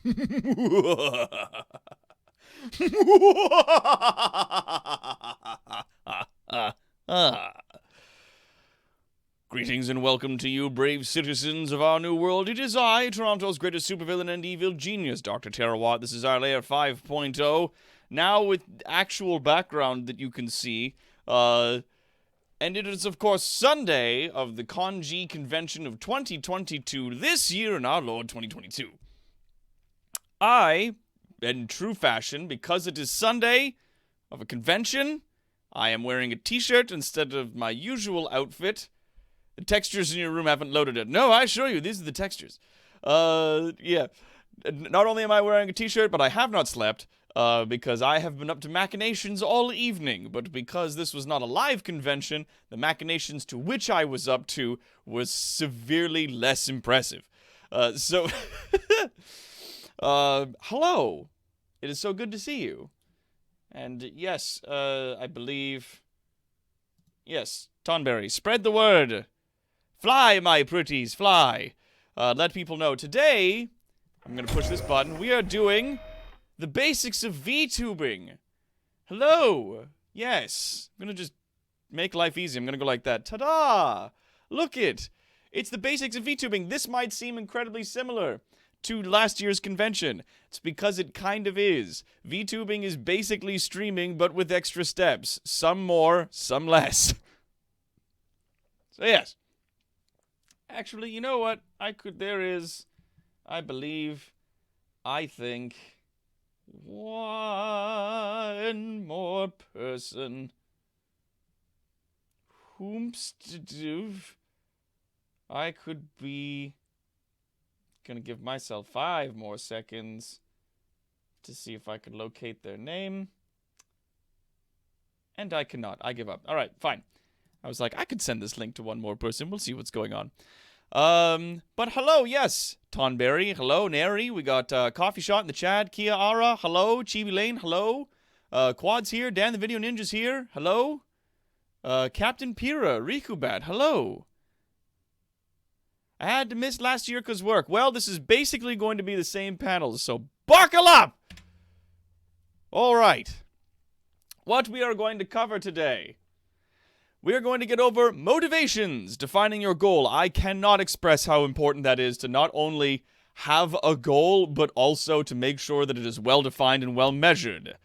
Greetings and welcome to you, brave citizens of our new world. It is I, Toronto's greatest supervillain and evil genius, Doctor Terawatt. This is our layer 5.0, now with actual background that you can see. And it is, of course, Sunday of the Conji Convention of 2022, this year in our Lord 2022. I, in true fashion, because it is Sunday of a convention, I am wearing a t-shirt instead of my usual outfit. The textures in your room haven't loaded it. No, I assure you, these are the textures. Yeah. Not only am I wearing a t-shirt, but I have not slept, because I have been up to machinations all evening. But because this was not a live convention, the machinations to which I was up to was severely less impressive. Hello. It is so good to see you. And yes, I believe... Yes, Tonberry, spread the word. Fly, my pretties, fly. Let people know. Today, I'm going to push this button. We are doing the basics of Vtubing. Hello. Yes. I'm going to just make life easy. I'm going to go like that. Ta-da! Look it. It's the basics of Vtubing. This might seem incredibly similar to last year's convention. It's because it kind of is. Vtubing is basically streaming, but with extra steps. Some more, some less. So yes. Actually, you know what? I think, one more person. I could be gonna give myself 5 more seconds to see if I could locate their name. And I cannot. I give up. Alright, fine. I was like, I could send this link to one more person. We'll see what's going on. But hello, yes. Tonberry, hello. Neri, we got Coffee Shot in the chat. Kia Ara, hello. Chibi Lane, hello. Quad's here. Dan the Video Ninja's here. Hello. Captain Pira, Rikubat, hello. I had to miss last year because work. Well, this is basically going to be the same panels, so buckle up! Alright. What we are going to cover today. We are going to get over motivations, defining your goal. I cannot express how important that is to not only have a goal, but also to make sure that it is well-defined and well-measured.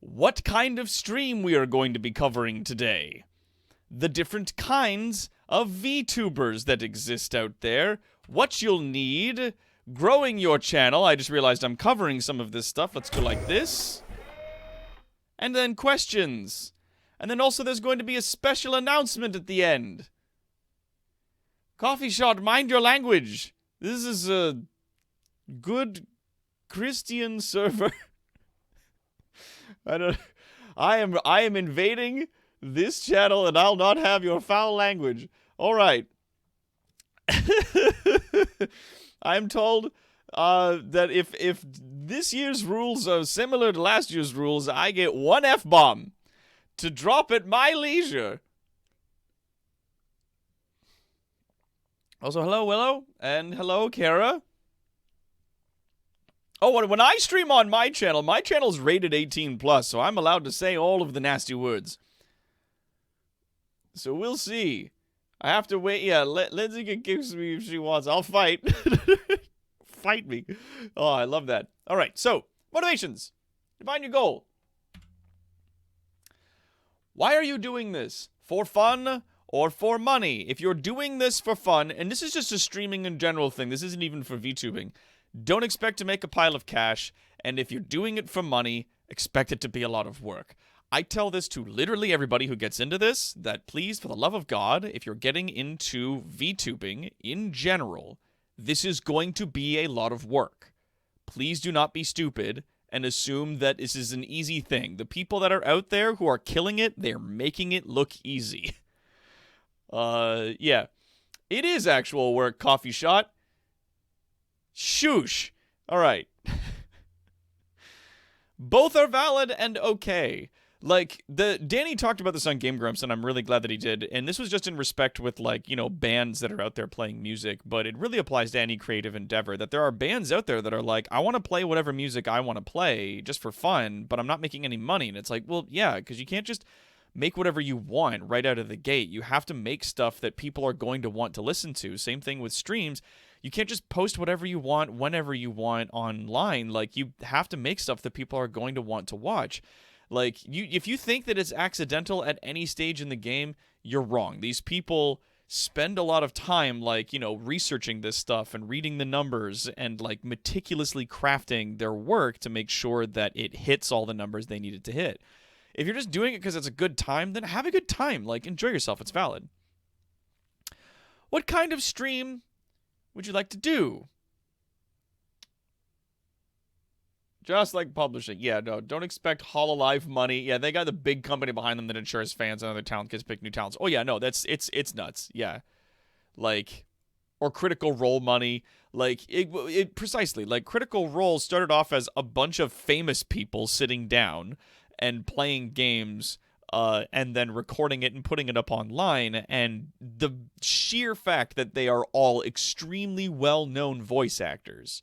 What kind of stream we are going to be covering today. The different kinds of VTubers that exist out there. What you'll need. Growing your channel. I just realized I'm covering some of this stuff. Let's go like this. And then questions. And then also there's going to be a special announcement at the end. Coffee Shot, mind your language. This is a good Christian server. I am invading this channel and I'll not have your foul language. Alright. I'm told that if this year's rules are similar to last year's rules, I get 1 F-bomb. To drop at my leisure. Also, hello, Willow. And hello, Kara. Oh, when I stream on my channel's rated 18+, so I'm allowed to say all of the nasty words. So we'll see. I have to wait. Yeah, Lindsay can kick me if she wants. I'll fight. Fight me. Oh, I love that. All right, so, motivations. Define your goal. Why are you doing this? For fun or for money? If you're doing this for fun, and this is just a streaming in general thing, this isn't even for VTubing, don't expect to make a pile of cash, and if you're doing it for money, expect it to be a lot of work. I tell this to literally everybody who gets into this, that please, for the love of God, if you're getting into VTubing in general, this is going to be a lot of work. Please do not be stupid and assume that this is an easy thing. The people that are out there who are killing it, they're making it look easy. Yeah. It is actual work, Coffee Shot. Shoosh. Alright. Both are valid and okay. Like Danny talked about this on Game Grumps, and I'm really glad that he did. And this was just in respect with like, bands that are out there playing music, but it really applies to any creative endeavor that there are bands out there that are like, I want to play whatever music I want to play just for fun, but I'm not making any money. And it's like, well, yeah, because you can't just make whatever you want right out of the gate. You have to make stuff that people are going to want to listen to. Same thing with streams. You can't just post whatever you want whenever you want online. Like, you have to make stuff that people are going to want to watch. Like, if you think that it's accidental at any stage in the game, you're wrong. These people spend a lot of time, like, researching this stuff and reading the numbers and, like, meticulously crafting their work to make sure that it hits all the numbers they needed to hit. If you're just doing it because it's a good time, then have a good time. Like, enjoy yourself. It's valid. What kind of stream would you like to do? Just like publishing. Yeah, no, don't expect Hololive money. Yeah, they got the big company behind them that ensures fans and other talent kids pick new talents. Oh, yeah, no, it's nuts. Yeah. Like, or Critical Role money. Like, it precisely. Like, Critical Role started off as a bunch of famous people sitting down and playing games, and then recording it and putting it up online. And the sheer fact that they are all extremely well-known voice actors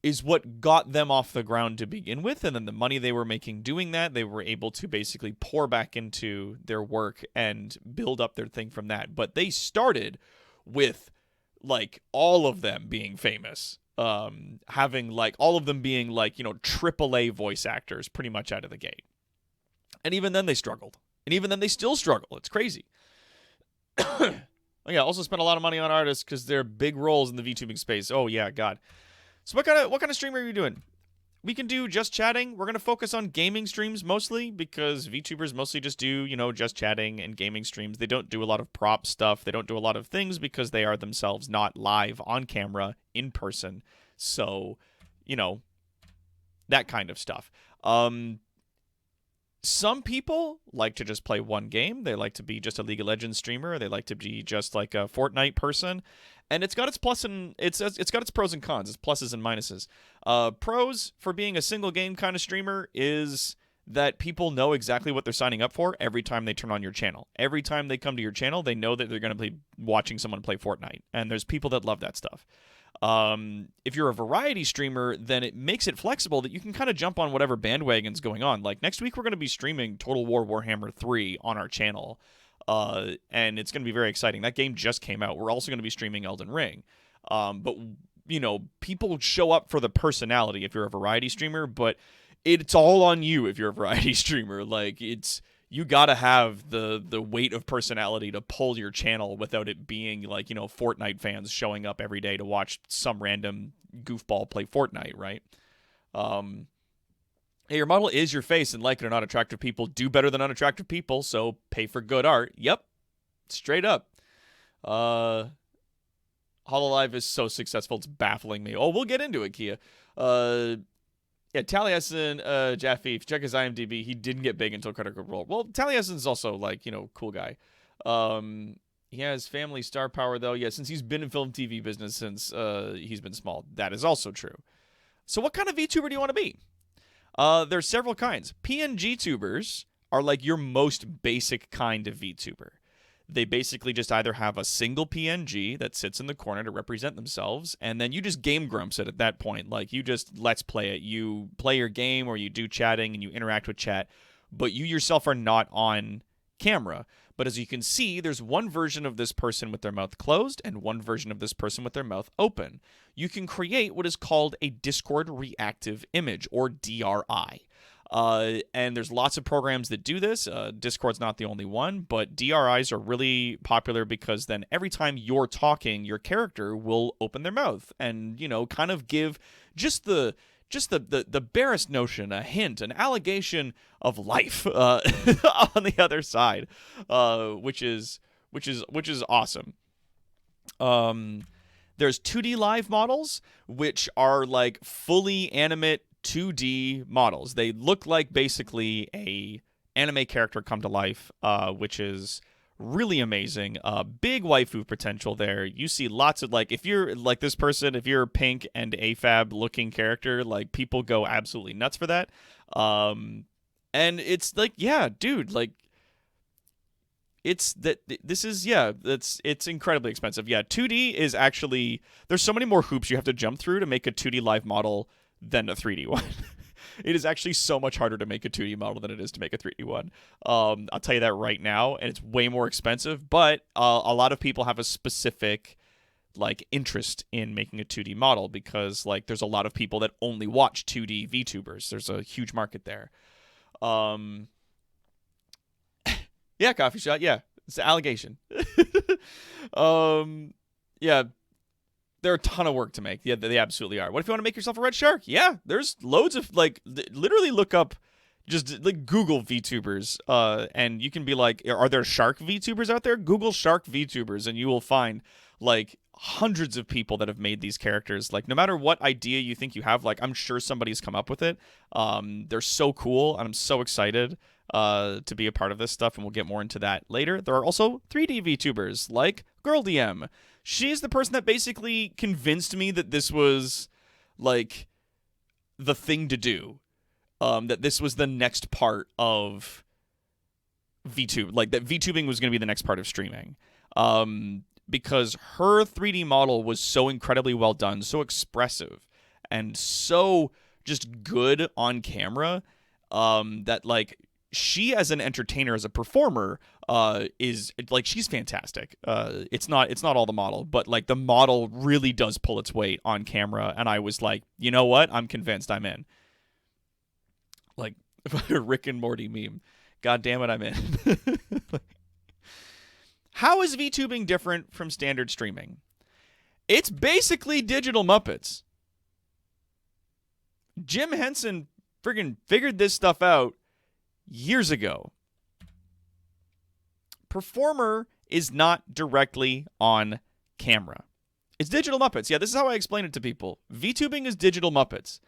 is what got them off the ground to begin with. And then the money they were making doing that, they were able to basically pour back into their work and build up their thing from that. But they started with, like, all of them being famous. Having, like, all of them being, like, AAA voice actors pretty much out of the gate. And even then they struggled. And even then they still struggle. It's crazy. Oh, yeah, also spent a lot of money on artists because they're big roles in the VTubing space. Oh, yeah, God. So what kind of stream are you doing? We can do just chatting. We're going to focus on gaming streams mostly because VTubers mostly just do, just chatting and gaming streams. They don't do a lot of prop stuff. They don't do a lot of things because they are themselves not live on camera in person. So, that kind of stuff. Some people like to just play one game. They like to be just a League of Legends streamer. They like to be just like a Fortnite person. And it's got its plus and it's got its pros and cons. Its pluses and minuses. Pros for being a single game kind of streamer is that people know exactly what they're signing up for every time they turn on your channel. Every time they come to your channel, they know that they're going to be watching someone play Fortnite. And there's people that love that stuff. If you're a variety streamer, then it makes it flexible that you can kind of jump on whatever bandwagon's going on. Like, next week we're going to be streaming Total War Warhammer 3 on our channel. And it's going to be very exciting. That game just came out. We're also going to be streaming Elden Ring. But, people show up for the personality if you're a variety streamer, but it's all on you if you're a variety streamer. Like, you gotta have the weight of personality to pull your channel without it being like, Fortnite fans showing up every day to watch some random goofball play Fortnite, right? Hey, your model is your face, and like it or not, attractive people do better than unattractive people, so pay for good art. Yep. Straight up. Hololive is so successful, it's baffling me. Oh, we'll get into it, Kia. Yeah, Taliesin, Jaffe, if you check his IMDb, he didn't get big until Critical Role. Well, Taliesin's also, like, cool guy. He has family star power, though. Yeah, since he's been in film TV business since he's been small. That is also true. So what kind of VTuber do you want to be? There's several kinds. PNG tubers are like your most basic kind of VTuber. They basically just either have a single PNG that sits in the corner to represent themselves, and then you just game grumps it at that point. Like, you just let's play it. You play your game, or you do chatting, and you interact with chat, but you yourself are not on camera. But as you can see, there's one version of this person with their mouth closed and one version of this person with their mouth open. You can create what is called a Discord reactive image, or DRI. And there's lots of programs that do this. Discord's not the only one, but DRIs are really popular because then every time you're talking, your character will open their mouth and, kind of give just the barest notion, a hint, an allegation of life on the other side, which is awesome. There's 2D live models, which are like fully animate 2D models. They look like basically a anime character come to life, which is really amazing. Big waifu potential there. You see lots of, like, if you're like this person, if you're a pink and AFAB looking character, like, people go absolutely nuts for that. And it's like, yeah, dude, like, it's incredibly expensive. Yeah, 2D is actually, there's so many more hoops you have to jump through to make a 2D live model than a 3D one. It is actually so much harder to make a 2D model than it is to make a 3D one. I'll tell you that right now, and it's way more expensive, but a lot of people have a specific like interest in making a 2D model because like there's a lot of people that only watch 2D VTubers. There's a huge market there. Um yeah, coffee shot. Yeah. It's an allegation. Yeah, they're a ton of work to make. Yeah, they absolutely are. What if you want to make yourself a red shark? Yeah, there's loads of like literally look up just like Google VTubers, and you can be like, are there shark VTubers out there? Google shark VTubers, and you will find like hundreds of people that have made these characters. Like no matter what idea you think you have, like I'm sure somebody's come up with it. They're so cool, and I'm so excited to be a part of this stuff, and we'll get more into that later. There are also 3D VTubers like Girl DM. She's the person that basically convinced me that this was like the thing to do. That this was the next part of VTube, like that VTubing was going to be the next part of streaming. Because her 3D model was so incredibly well done, so expressive, and so just good on camera, that like she as an entertainer, as a performer, is like she's fantastic. It's not all the model, but like the model really does pull its weight on camera, and I was like, you know what? I'm convinced. I'm in. Like Rick and Morty meme. God damn it, I'm in. How is VTubing different from standard streaming? It's basically digital Muppets. Jim Henson friggin' figured this stuff out years ago. Performer is not directly on camera. It's digital Muppets. Yeah, this is how I explain it to people. VTubing is digital Muppets.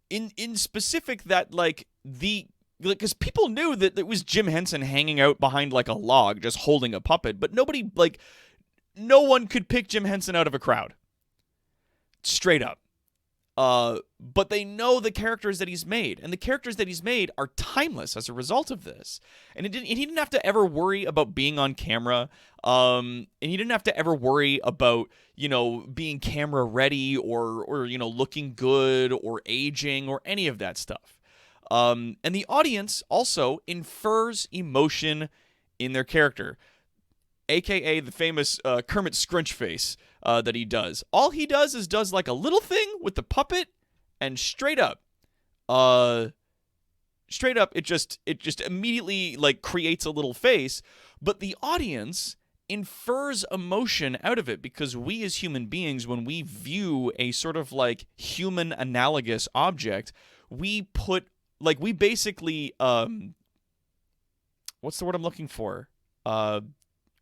In specific that like because people knew that it was Jim Henson hanging out behind like a log just holding a puppet, but nobody, like, no one could pick Jim Henson out of a crowd. Straight up. But they know the characters that he's made, and the characters that he's made are timeless as a result of this. And he didn't have to ever worry about being on camera, and he didn't have to ever worry about, you know, being camera ready or you know, looking good or aging or any of that stuff. And the audience also infers emotion in their character, aka the famous Kermit Scrunchface that he does. All he does is does like a little thing with the puppet, and straight up, it just immediately like creates a little face, but the audience infers emotion out of it because we as human beings, when we view a sort of like human analogous object, we basically what's the word I'm looking for?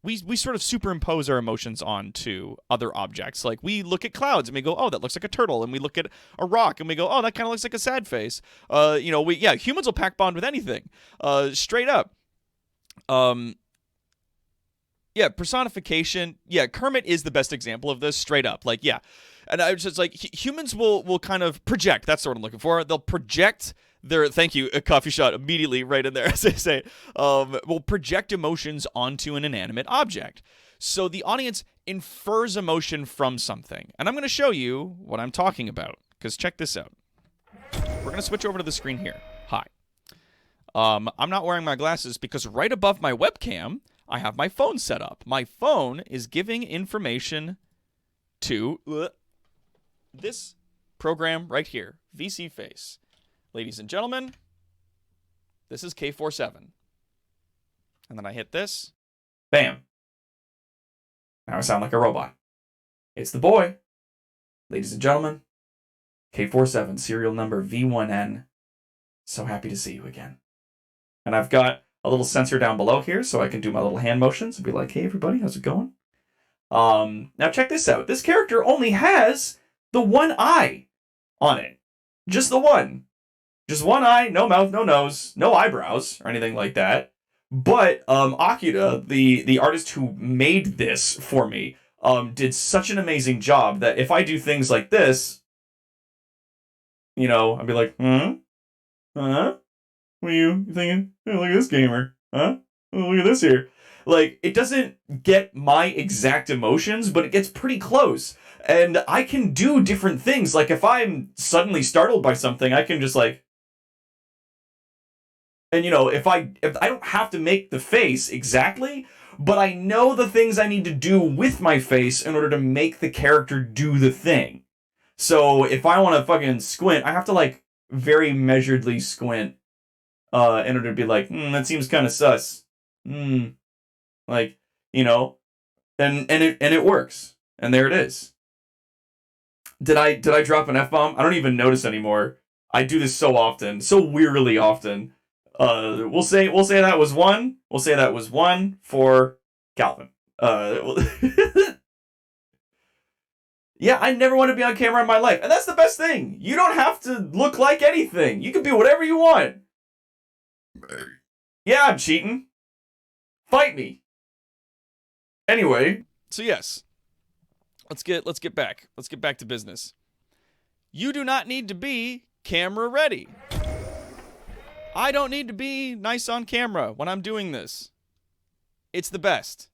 We sort of superimpose our emotions onto other objects. Like we look at clouds and we go, oh, that looks like a turtle, and we look at a rock and we go, oh, that kind of looks like a sad face. Humans will pack bond with anything. Straight up. Personification. Yeah, Kermit is the best example of this. Straight up, like, yeah. And I was just like, humans will kind of project. That's the word I'm looking for. They'll project thank you, a coffee shot immediately right in there, as they say, will project emotions onto an inanimate object. So the audience infers emotion from something. And I'm going to show you what I'm talking about, because check this out. We're going to switch over to the screen here. Hi. I'm not wearing my glasses because right above my webcam, I have my phone set up. My phone is giving information to this program right here, VC Face. Ladies and gentlemen, this is K47. And then I hit this. Bam. Now I sound like a robot. It's the boy. Ladies and gentlemen, K47, serial number V1N. So happy to see you again. And I've got a little sensor down below here so I can do my little hand motions and be like, hey, everybody, how's it going? Now check this out. This character only has the one eye on it. Just the one. Just one eye, no mouth, no nose, no eyebrows, or anything like that. But Akira, the artist who made this for me, did such an amazing job that if I do things like this, you know, I'd be like, Huh? What are you thinking? Hey, look at this gamer. Huh? Oh, look at this here. Like, it doesn't get my exact emotions, but it gets pretty close. And I can do different things. Like, if I'm suddenly startled by something, I can just, like... And, you know, if I don't have to make the face exactly, but I know the things I need to do with my face in order to make the character do the thing. So, if I want to fucking squint, I have to, like, very measuredly squint in order to be like, that seems kind of sus. Like, you know, and it works. And there it is. Did I drop an F-bomb? I don't even notice anymore. I do this so often, so wearily often. We'll say that was one. We'll say that was one for Calvin. Yeah, I never want to be on camera in my life, and that's the best thing. You don't have to look like anything. You can be whatever you want. Yeah, I'm cheating. Fight me. Anyway, so yes, let's get back to business. You do not need to be camera ready. I don't need to be nice on camera when I'm doing this. It's the best.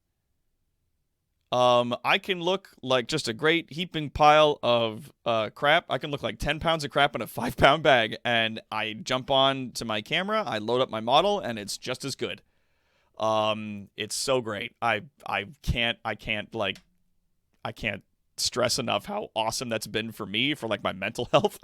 I can look like just a great heaping pile of crap. I can look like 10 pounds of crap in a 5-pound bag, and I jump on to my camera, I load up my model, and it's just as good. It's so great. I can't stress enough how awesome that's been for me, for like my mental health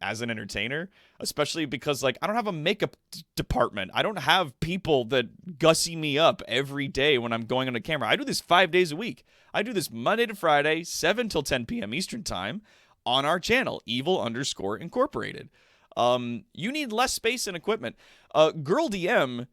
as an entertainer, especially because like I don't have a makeup department. I don't have people that gussy me up every day when I'm going on a camera. I do this 5 days a week. I do this Monday to Friday, 7 till 10 p.m. Eastern time on our channel, Evil_Incorporated. You need less space and equipment. Girl DM,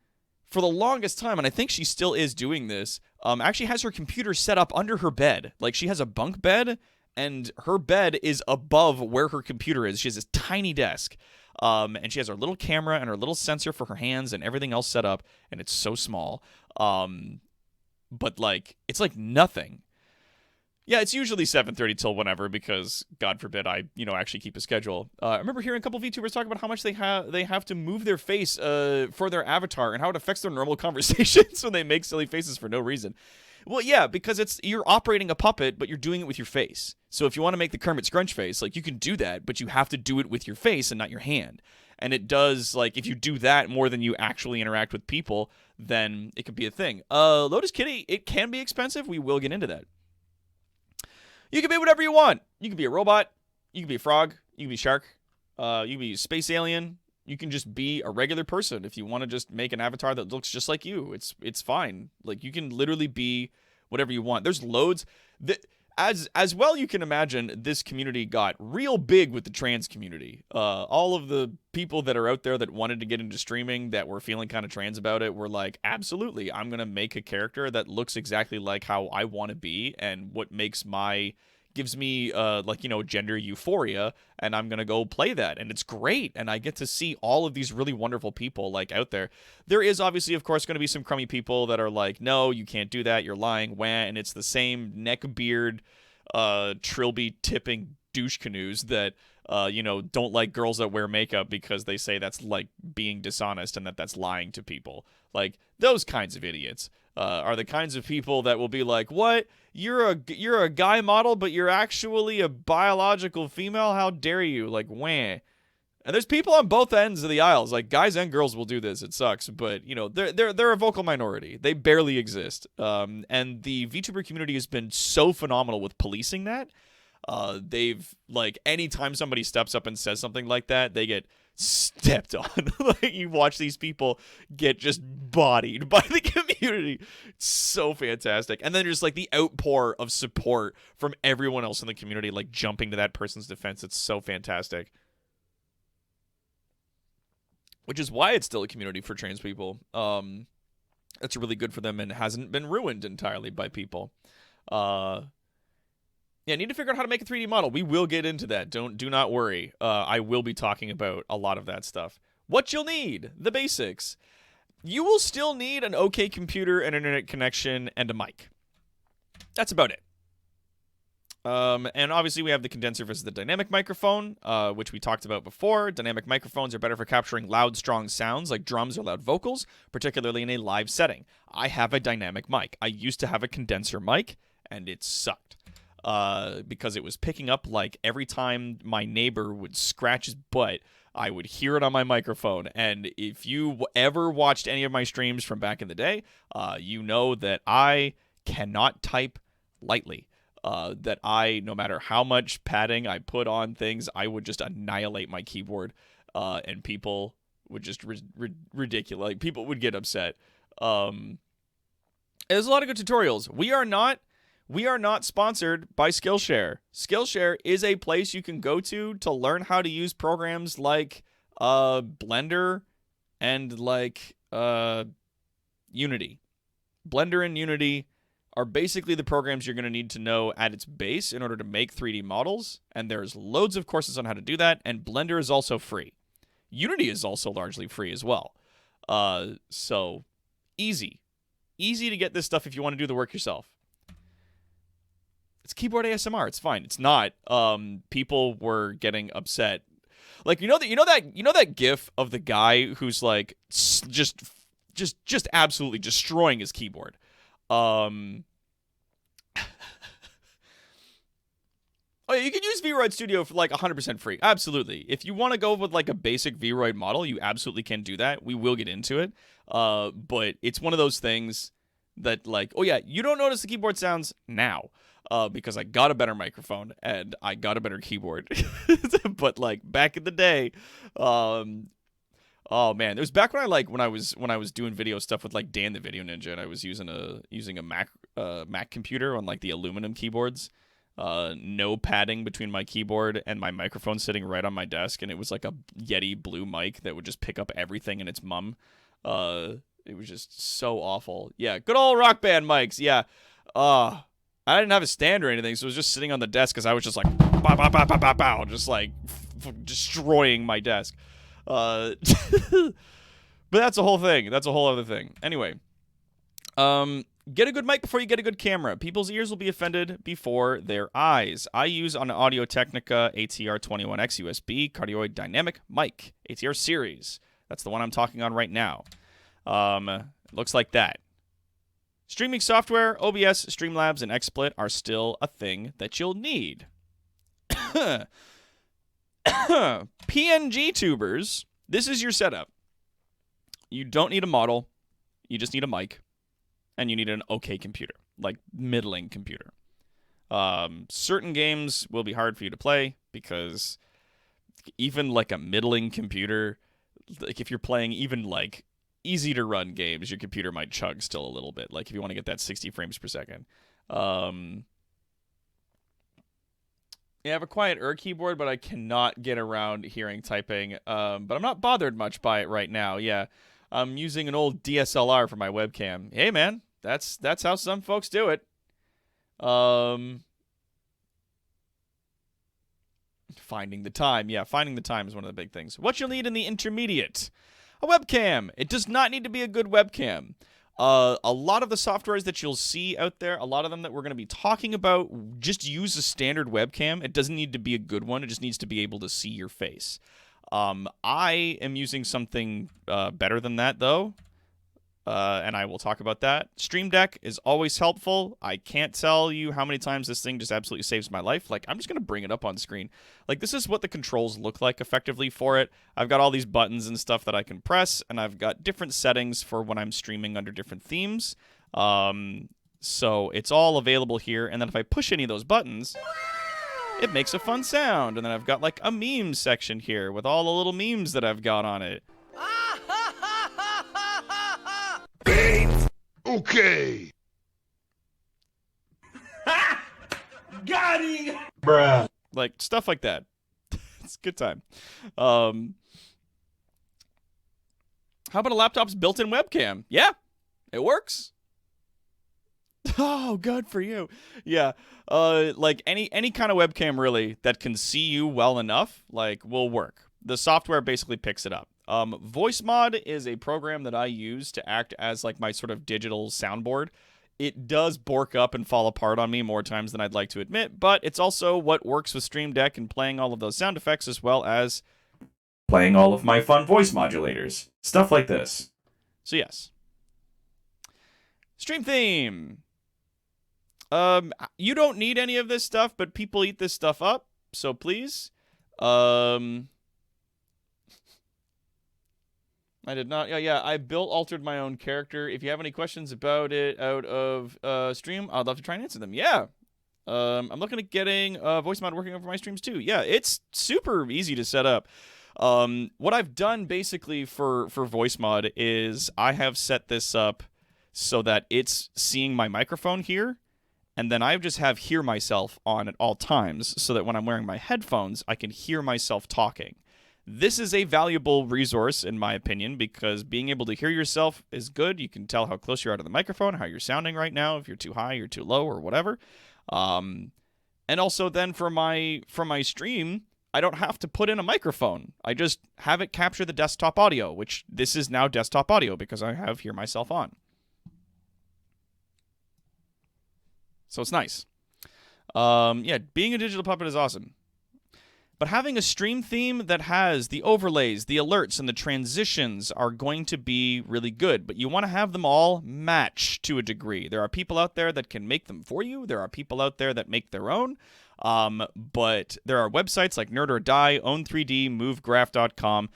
for the longest time, and I think she still is doing this, actually has her computer set up under her bed. Like, she has a bunk bed, and her bed is above where her computer is. She has this tiny desk, and she has her little camera and her little sensor for her hands and everything else set up, and it's so small. But, like, it's like nothing. Yeah, it's usually 7:30 till whenever, because God forbid I, actually keep a schedule. I remember hearing a couple VTubers talk about how much they have to move their face for their avatar and how it affects their normal conversations when they make silly faces for no reason. Well, yeah, because you're operating a puppet, but you're doing it with your face. So if you want to make the Kermit Scrunch face, like, you can do that, but you have to do it with your face and not your hand. And it does, like, if you do that more than you actually interact with people, then it could be a thing. Lotus Kitty, it can be expensive. We will get into that. You can be whatever you want. You can be a robot. You can be a frog. You can be a shark. You can be a space alien. You can just be a regular person. If you want to just make an avatar that looks just like you, it's fine. Like, you can literally be whatever you want. There's loads. As well, you can imagine, this community got real big with the trans community. All of the people that are out there that wanted to get into streaming that were feeling kind of trans about it were like, absolutely, I'm going to make a character that looks exactly like how I want to be and what gives me gender euphoria, and I'm going to go play that, and it's great, and I get to see all of these really wonderful people like out there. There is obviously, of course, going to be some crummy people that are like, no, you can't do that, you're lying, wah, and it's the same neckbeard, trilby tipping douche canoes that don't like girls that wear makeup because they say that's like being dishonest and that's lying to people. Like, those kinds of idiots are the kinds of people that will be like, what? You're a guy model, but you're actually a biological female? How dare you? Like, wah. And there's people on both ends of the aisles. Like, guys and girls will do this. It sucks, but they're a vocal minority. They barely exist. And the VTuber community has been so phenomenal with policing that. They've, like, anytime somebody steps up and says something like that, they get stepped on. Like, you watch these people get just bodied by the community. It's so fantastic. And then there's, like, the outpour of support from everyone else in the community, like, jumping to that person's defense. It's so fantastic. Which is why it's still a community for trans people. It's really good for them and hasn't been ruined entirely by people. Yeah, need to figure out how to make a 3D model. We will get into that. Do not worry. I will be talking about a lot of that stuff. What you'll need, the basics. You will still need an okay computer, an internet connection, and a mic. That's about it. And obviously we have the condenser versus the dynamic microphone, which we talked about before. Dynamic microphones are better for capturing loud, strong sounds like drums or loud vocals, particularly in a live setting. I have a dynamic mic. I used to have a condenser mic, and it sucked. Because it was picking up, like, every time my neighbor would scratch his butt, I would hear it on my microphone. And if you ever watched any of my streams from back in the day, you know that I cannot type lightly. That no matter how much padding I put on things, I would just annihilate my keyboard, and people would just ridiculous. Like, people would get upset. There's a lot of good tutorials. We are not sponsored by Skillshare. Skillshare is a place you can go to learn how to use programs like Blender and like Unity. Blender and Unity are basically the programs you're going to need to know at its base in order to make 3D models, and there's loads of courses on how to do that, and Blender is also free. Unity is also largely free as well. So, easy. Easy to get this stuff if you want to do the work yourself. It's keyboard ASMR. It's fine. It's not. People were getting upset. Like, you know that GIF of the guy who's like just absolutely destroying his keyboard. Oh yeah, you can use Vroid Studio for like 100% free. Absolutely. If you want to go with like a basic Vroid model, you absolutely can do that. We will get into it. But it's one of those things that, like, oh yeah, you don't notice the keyboard sounds now. Because I got a better microphone and I got a better keyboard. But like back in the day, oh man, it was back when I was doing video stuff with like Dan the Video Ninja, and I was using a Mac computer on like the aluminum keyboards. No padding between my keyboard and my microphone sitting right on my desk, and it was like a Yeti blue mic that would just pick up everything in its mum. It was just so awful. Yeah, good old Rock Band mics. Yeah. I didn't have a stand or anything, so it was just sitting on the desk because I was just like, bow, bow, bow, bow, bow, bow, just like destroying my desk. But that's a whole thing. That's a whole other thing. Anyway, get a good mic before you get a good camera. People's ears will be offended before their eyes. I use an Audio-Technica ATR21X USB cardioid dynamic mic, ATR series. That's the one I'm talking on right now. Looks like that. Streaming software, OBS, Streamlabs, and XSplit are still a thing that you'll need. PNG tubers, this is your setup. You don't need a model. You just need a mic. And you need an okay computer, like middling computer. Certain games will be hard for you to play because even like a middling computer, like if you're playing even like easy to run games, your computer might chug still a little bit, like if you want to get that 60 frames per second. Yeah, I have a quiet keyboard, but I cannot get around hearing typing. But I'm not bothered much by it right now. Yeah, I'm using an old DSLR for my webcam. Hey man, that's how some folks do it. Finding the time. Yeah, finding the time is one of the big things. What you'll need in the intermediate. A webcam. It does not need to be a good webcam. A lot of the softwares that you'll see out there, a lot of them that we're going to be talking about, just use a standard webcam. It doesn't need to be a good one. It just needs to be able to see your face. I am using something better than that, though. And I will talk about that. Stream Deck is always helpful. I can't tell you how many times this thing just absolutely saves my life. Like, I'm just going to bring it up on screen. Like, this is what the controls look like effectively for it. I've got all these buttons and stuff that I can press, and I've got different settings for when I'm streaming under different themes. So it's all available here. And then if I push any of those buttons, it makes a fun sound. And then I've got, like, a meme section here with all the little memes that I've got on it. Okay. Got him! Bruh. Like, stuff like that. It's a good time. How about a laptop's built-in webcam? Yeah, it works. Oh, good for you. Yeah, like any kind of webcam, really, that can see you well enough, like, will work. The software basically picks it up. VoiceMod is a program that I use to act as like my sort of digital soundboard. it does bork up and fall apart on me more times than I'd like to admit, but it's also what works with Stream Deck and playing all of those sound effects as well as playing all of my fun voice modulators. Stuff like this. So yes. Stream theme. You don't need any of this stuff, but people eat this stuff up, so please. I did not. Yeah, I altered my own character. If you have any questions about it out of stream, I'd love to try and answer them. Yeah. I'm looking at getting voice mod working over my streams too. Yeah, it's super easy to set up. What I've done basically for voice mod is I have set this up so that it's seeing my microphone here, and then I just have hear myself on at all times so that when I'm wearing my headphones, I can hear myself talking. This is a valuable resource, in my opinion, because being able to hear yourself is good. You can tell how close you are to the microphone, how you're sounding right now, if you're too high, you're too low, or whatever. And also then for my stream, I don't have to put in a microphone. I just have it capture the desktop audio, which this is now desktop audio because I have hear myself on. So it's nice. Yeah, being a digital puppet is awesome. But having a stream theme that has the overlays, the alerts, and the transitions are going to be really good. But you want to have them all match to a degree. There are people out there that can make them for you. There are people out there that make their own. But there are websites like Nerd or Die, Own3D, MoveGraph.com,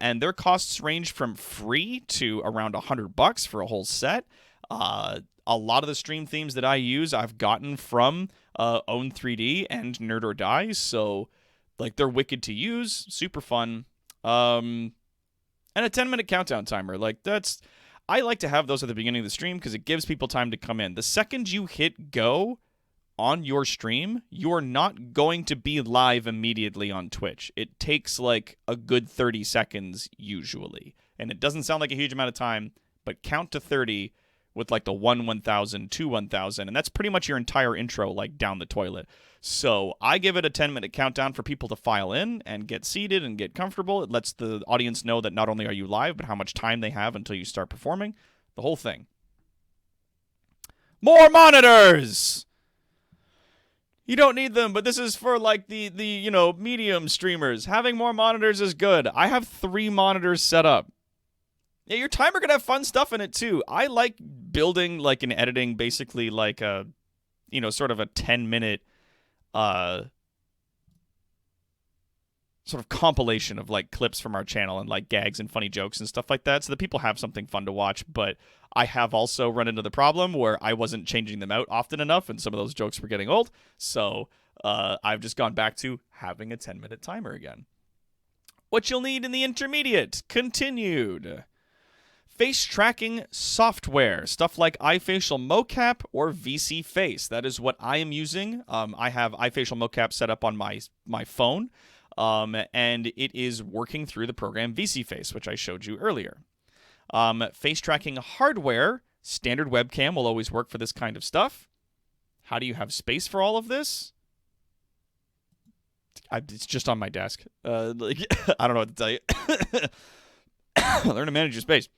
and their costs range from free to around $100 for a whole set. A lot of the stream themes that I use, I've gotten from Own3D and Nerd or Die, so like they're wicked to use, super fun, and a 10-minute countdown timer. Like I like to have those at the beginning of the stream because it gives people time to come in. The second you hit go on your stream, you're not going to be live immediately on Twitch. It takes like a good 30 seconds usually, and it doesn't sound like a huge amount of time, but count to 30 with like the 1,000, 2, 1,000, and that's pretty much your entire intro, like down the toilet. So I give it a 10-minute countdown for people to file in and get seated and get comfortable. It lets the audience know that not only are you live, but how much time they have until you start performing. The whole thing. More monitors! You don't need them, but this is for like the medium streamers. Having more monitors is good. I have 3 monitors set up. Yeah, your timer could have fun stuff in it too. I like building like and editing basically like a, sort of a 10-minute sort of compilation of like clips from our channel and like gags and funny jokes and stuff like that so that people have something fun to watch. But I have also run into the problem where I wasn't changing them out often enough and some of those jokes were getting old. So I've just gone back to having a 10-minute timer again. What you'll need in the intermediate. Continued. Face tracking software, stuff like iFacial Mocap or VC Face. That is what I am using. I have iFacial Mocap set up on my phone, and it is working through the program VC Face, which I showed you earlier. Face tracking hardware, standard webcam will always work for this kind of stuff. How do you have space for all of this? It's just on my desk. I don't know what to tell you. Learn to manage your space.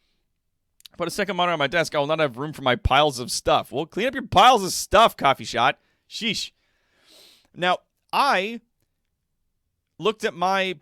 Put a second monitor on my desk. I will not have room for my piles of stuff. Well, clean up your piles of stuff, Coffee Shot. Sheesh. Now, I looked at my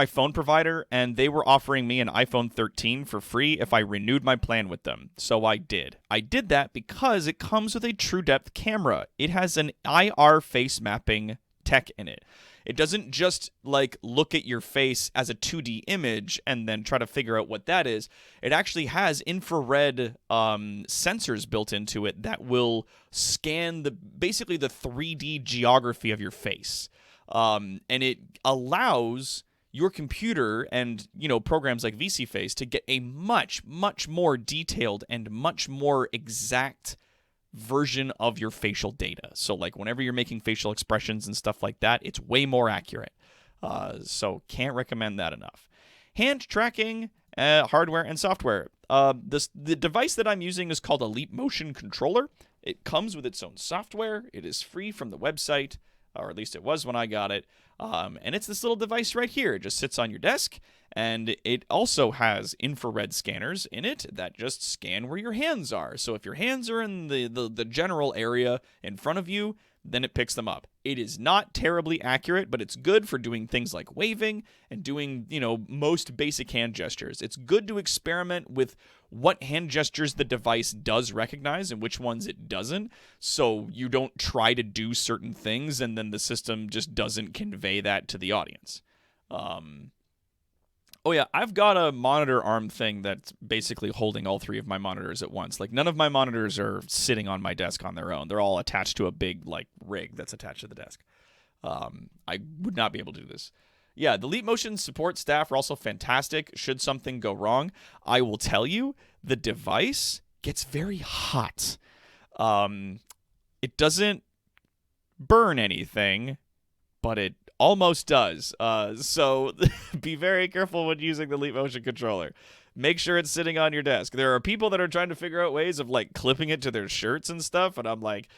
phone provider, and they were offering me an iPhone 13 for free if I renewed my plan with them. So I did. I did that because it comes with a true depth camera. It has an IR face mapping tech in it. It doesn't just like look at your face as a 2D image and then try to figure out what that is. It actually has infrared sensors built into it that will scan basically the 3D geography of your face. And it allows your computer and programs like VC Face to get a much, much more detailed and much more exact version of your facial data. So like whenever you're making facial expressions and stuff like that, it's way more accurate. So can't recommend that enough. Hand tracking hardware and software. The device that I'm using is called a Leap Motion Controller. It comes with its own software. It is free from the website. or at least it was when I got it. And it's this little device right here. It just sits on your desk, and it also has infrared scanners in it that just scan where your hands are. So if your hands are in the general area in front of you, then it picks them up. It is not terribly accurate, but it's good for doing things like waving and doing, most basic hand gestures. It's good to experiment with what hand gestures the device does recognize and which ones it doesn't, so you don't try to do certain things and then the system just doesn't convey that to the audience. Oh yeah, I've got a monitor arm thing that's basically holding all three of my monitors at once. Like, none of my monitors are sitting on my desk on their own. They're all attached to a big, rig that's attached to the desk. I would not be able to do this. Yeah, the Leap Motion support staff are also fantastic. Should something go wrong, I will tell you, the device gets very hot. It doesn't burn anything, but it almost does. So be very careful when using the Leap Motion controller. Make sure it's sitting on your desk. There are people that are trying to figure out ways of clipping it to their shirts and stuff, and I'm like,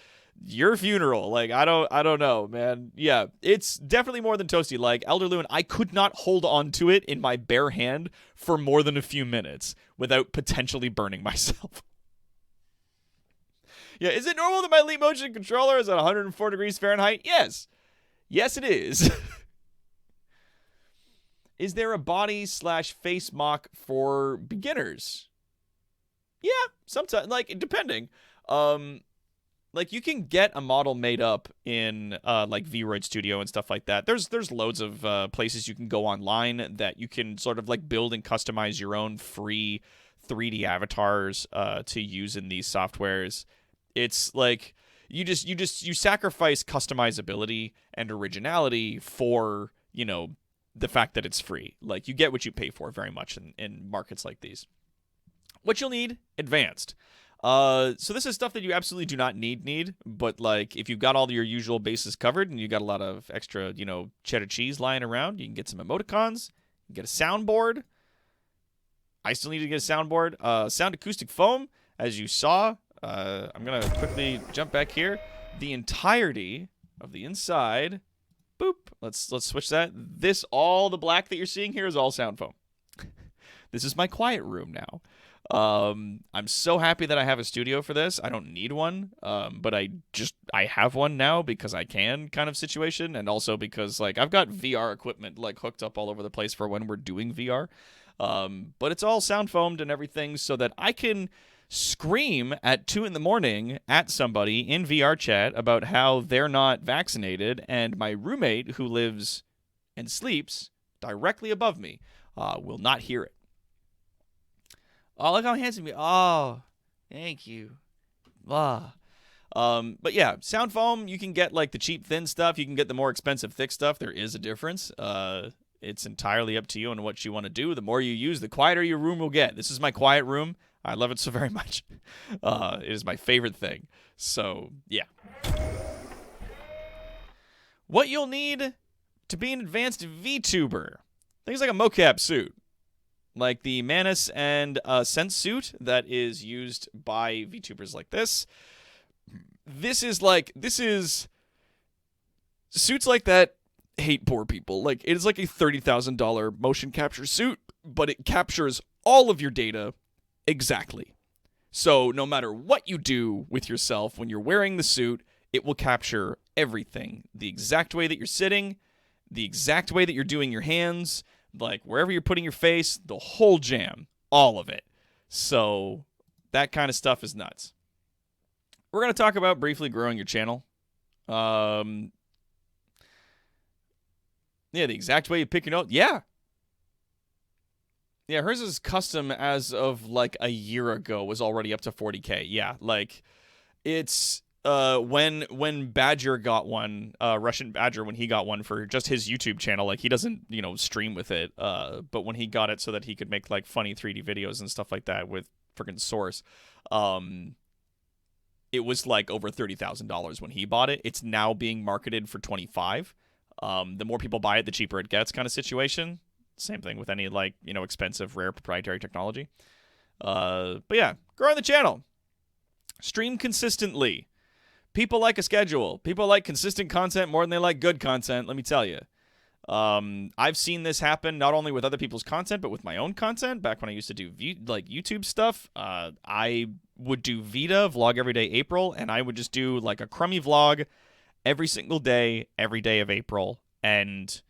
your funeral. I don't know, man. Yeah, it's definitely more than toasty. Like Elder Loon, I could not hold on to it in my bare hand for more than a few minutes without potentially burning myself. Yeah, is it normal that my Leap Motion controller is at 104 degrees Fahrenheit? Yes. Yes, it is. Is there a body/face mock for beginners? Yeah, sometimes, depending. You can get a model made up in Vroid Studio and stuff like that. There's loads of places you can go online that you can sort of build and customize your own free 3D avatars to use in these softwares. It's you sacrifice customizability and originality for, the fact that it's free. You get what you pay for very much in markets like these. What you'll need, advanced. So this is stuff that you absolutely do not need, but if you've got all your usual bases covered and you got a lot of extra, cheddar cheese lying around, you can get some emoticons, you can get a soundboard. I still need to get a soundboard. Sound acoustic foam, as you saw. I'm going to quickly jump back here. The entirety of the inside. Boop. Let's switch that. All the black that you're seeing here is all sound foam. This is my quiet room now. I'm so happy that I have a studio for this. I don't need one, but I have one now because I can, kind of situation, and also because I've got VR equipment hooked up all over the place for when we're doing VR. But it's all sound foamed and everything so that I can scream at 2 a.m. at somebody in VR chat about how they're not vaccinated, and my roommate, who lives and sleeps directly above me, will not hear it. Oh, look how handsome you are. Oh, thank you. But yeah, sound foam, you can get the cheap thin stuff. You can get the more expensive thick stuff. There is a difference. It's entirely up to you and what you want to do. The more you use, the quieter your room will get. This is my quiet room. I love it so very much. It is my favorite thing. So, yeah. What you'll need to be an advanced VTuber. Things like a mocap suit. Like the Manus and Sense suit that is used by VTubers like this. This is suits like that hate poor people. It is a $30,000 motion capture suit, but it captures all of your data exactly. So no matter what you do with yourself when you're wearing the suit, it will capture everything. The exact way that you're sitting, the exact way that you're doing your hands, wherever you're putting your face, the whole jam, all of it. So that kind of stuff is nuts. We're going to talk about briefly growing your channel. Yeah, the exact way you pick your note. Yeah. Yeah, hers is custom as of a year ago, was already up to 40K. Yeah, it's when Badger got one, Russian Badger, when he got one for just his YouTube channel, he doesn't, stream with it, but when he got it so that he could make funny 3D videos and stuff like that with freaking Source, it was over $30,000 when he bought it. It's now being marketed for 25. The more people buy it, the cheaper it gets, kind of situation. Same thing with any expensive, rare proprietary technology. But yeah, growing the channel. Stream consistently. People like a schedule. People like consistent content more than they like good content, let me tell you. I've seen this happen not only with other people's content, but with my own content. Back when I used to do YouTube stuff, I would do Vita, vlog every day April, and I would just do like a crummy vlog every single day, every day of April. And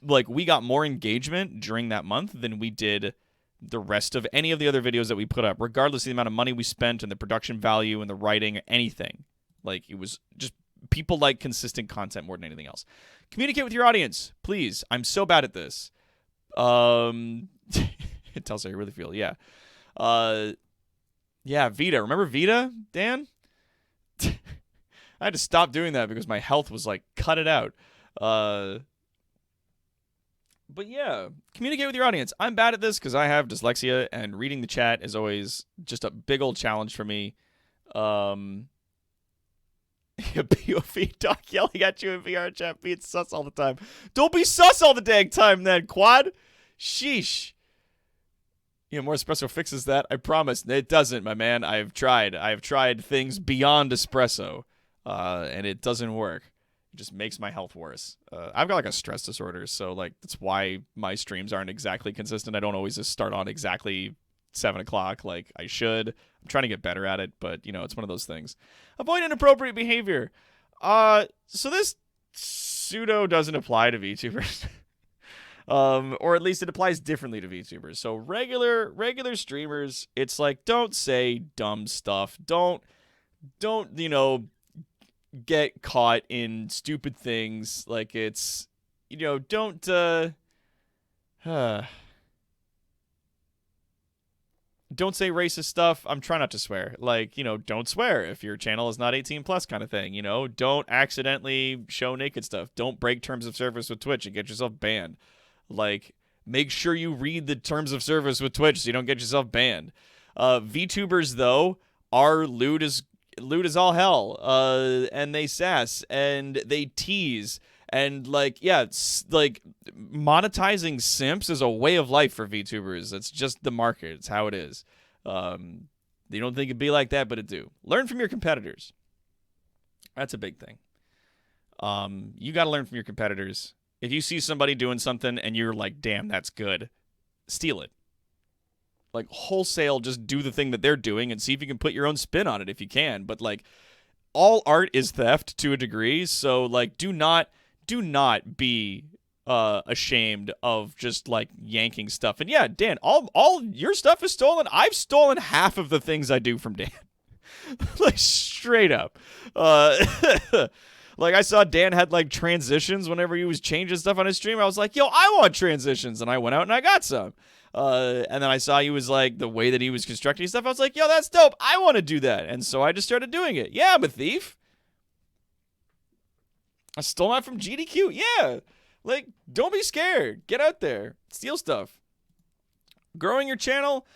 like we got more engagement during that month than we did the rest of any of the other videos that we put up, regardless of the amount of money we spent and the production value and the writing, anything. Like it was just people like consistent content more than anything else. Communicate with your audience, please. I'm so bad at this. It tells how you really feel. Yeah. Yeah, Vita. Remember Vita, Dan? I had to stop doing that because my health was like, cut it out. But yeah, communicate with your audience. I'm bad at this because I have dyslexia, and reading the chat is always just a big old challenge for me. POV Doc yelling at you in VR chat being sus all the time. Don't be sus all the dang time then, Quad. Sheesh. You know, more espresso fixes that. I promise. It doesn't, my man. I've tried things beyond espresso, and it doesn't work. It just makes my health worse. I've got like a stress disorder, so like that's why my streams aren't exactly consistent. I don't always just start on exactly 7 o'clock like I should. I'm trying to get better at it, but you know, it's one of those things. Avoid inappropriate behavior. So this pseudo doesn't apply to VTubers. Or at least it applies differently to VTubers. So regular streamers, it's like, don't say dumb stuff. Don't, you know, get caught in stupid things. Like it's, you know, don't say racist stuff. I'm trying not to swear. Like, you know, don't swear if your channel is not 18 plus kind of thing. You know, don't accidentally show naked stuff. Don't break terms of service with Twitch and get yourself banned. Like, make sure you read the terms of service with Twitch so you don't get yourself banned. VTubers, though, are lewd as all hell. And they sass and they tease. And, like, yeah, it's like monetizing simps is a way of life for VTubers. It's just the market. It's how it is. They don't think it'd be like that, but it do. Learn from your competitors. That's a big thing. You got to learn from your competitors. If you see somebody doing something and you're like, damn, that's good, steal it. Like, wholesale, just do the thing that they're doing and see if you can put your own spin on it if you can. But, like, all art is theft to a degree, so, like, do not be ashamed of just, like, yanking stuff. And, yeah, Dan, all your stuff is stolen. I've stolen half of the things I do from Dan. Like, straight up. Like, I saw Dan had, like, transitions whenever he was changing stuff on his stream. I was like, yo, I want transitions. And I went out and I got some. And then I saw he was, like, the way that he was constructing stuff. I was like, yo, that's dope. I want to do that. And so I just started doing it. Yeah, I'm a thief. I stole that from GDQ. Yeah. Like, don't be scared. Get out there. Steal stuff. Growing your channel.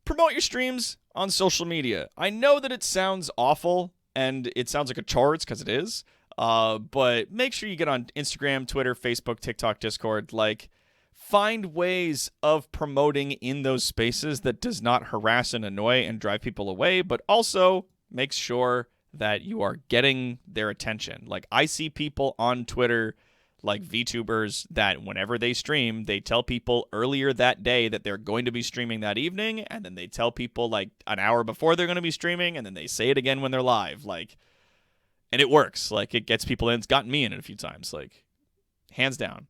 Promote your streams on social media. I know that it sounds awful and it sounds like a chore. It's because it is. But make sure you get on Instagram, Twitter, Facebook, TikTok, Discord. Like, find ways of promoting in those spaces that does not harass and annoy and drive people away, but also make sure that you are getting their attention. Like, I see people on Twitter, like VTubers, that whenever they stream, they tell people earlier that day that they're going to be streaming that evening, and then they tell people like an hour before they're going to be streaming, and then they say it again when they're live. Like, and it works. Like, it gets people in. It's gotten me in it a few times. Like, hands down.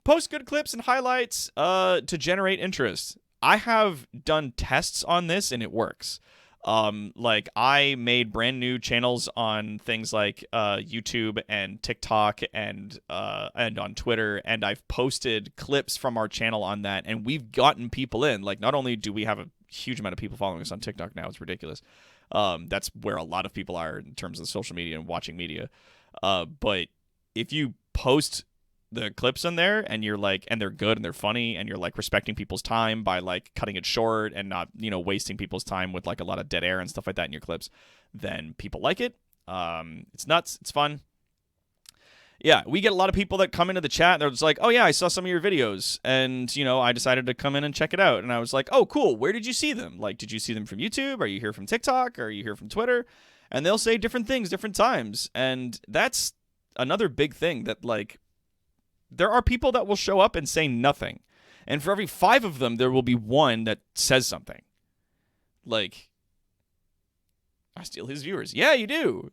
Post good clips and highlights to generate interest. I have done tests on this, and it works. Like, I made brand new channels on things like YouTube and TikTok and on Twitter, and I've posted clips from our channel on that, and we've gotten people in. Like, not only do we have a huge amount of people following us on TikTok now, it's ridiculous. That's where a lot of people are in terms of social media and watching media. But if you post the clips in there and you're like, and they're good and they're funny, and you're like respecting people's time by like cutting it short and not, you know, wasting people's time with like a lot of dead air and stuff like that in your clips, then people like it. It's nuts. It's fun. Yeah, we get a lot of people that come into the chat and they're just like, oh yeah, I saw some of your videos and, you know, I decided to come in and check it out. And I was like, oh cool, where did you see them? Like, did you see them from YouTube? Are you here from TikTok? Are you here from Twitter? and they'll say different things different times. And that's another big thing, that like there are people that will show up and say nothing, and for every 5 of them there will be one that says something. Like, I steal his viewers. Yeah, you do.